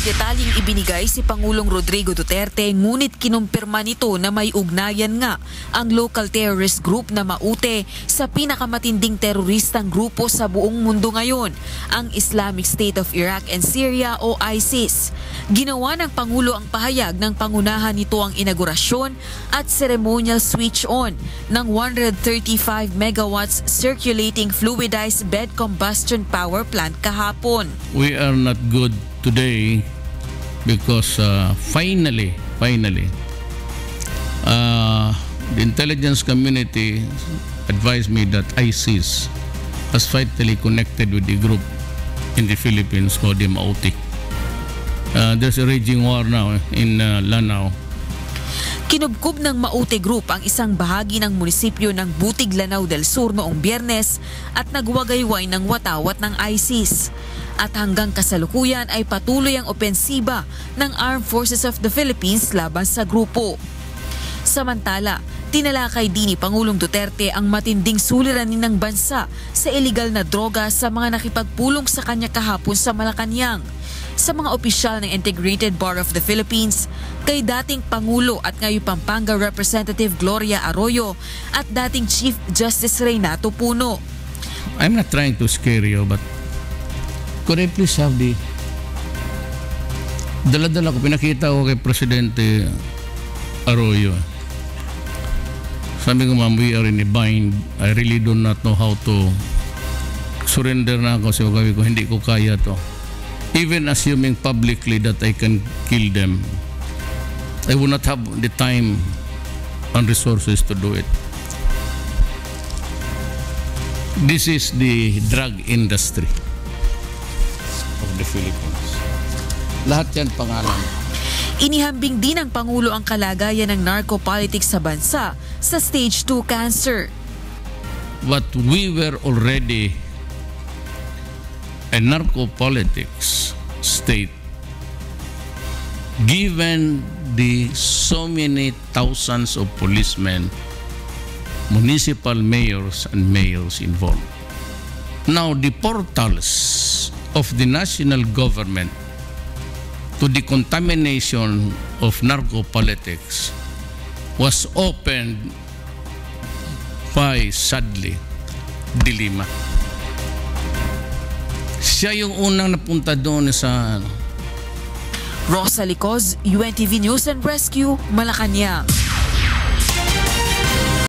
detalyeng ibinigay si Pangulong Rodrigo Duterte, ngunit kinumpirma nito na may ugnayan nga ang local terrorist group na Maute sa pinakamatinding teroristang grupo sa buong mundo ngayon, ang Islamic State of Iraq and Syria o ISIS. Ginawa ng Pangulo ang pahayag ng pangunahan nito ang inaugurasyon at ceremonial switch on ng 135 megawatts circulating fluidized bed combustion power plant kahapon. We are not good today because finally, the intelligence community advised me that ISIS was vitally connected with the group in the Philippines called the Maute. There's a raging war now in Lanao. Kinubkob ng Maute Group ang isang bahagi ng munisipyo ng Butig, Lanao del Sur noong Biyernes at nagwagayway ng watawat ng ISIS. At hanggang kasalukuyan ay patuloy ang opensiba ng Armed Forces of the Philippines laban sa grupo. Samantala, tinalakay din ni Pangulong Duterte ang matinding suliranin ng bansa sa iligal na droga sa mga nakipagpulong sa kanya kahapon sa Malacanang. Sa mga opisyal ng Integrated Bar of the Philippines, kay dating Pangulo at ngayon Pampanga Representative Gloria Arroyo at dating Chief Justice Reynato Puno. I'm not trying to scare you, but could I please have the dala-dala ko, pinakita ko kay Presidente Arroyo. Sabi ko, ma'am, we are in a bind. I really do not know how to surrender na ako. Sabi ko, hindi ko kaya to. Even assuming publicly that I can kill them, I will not have the time and resources to do it. This is the drug industry of the Philippines. Lahat yan pangalan. Inihambing din ng Pangulo ang kalagayan ng narco-politics sa bansa sa stage 2 cancer. But we were already a narco-politics state given the so many thousands of policemen, municipal mayors and mayors involved. Now the portals of the national government to the contamination of narco-politics was opened by, sadly, Dilima. Siya yung unang napunta doon sa Rosa Licoz, UNTV News and Rescue, Malacanang.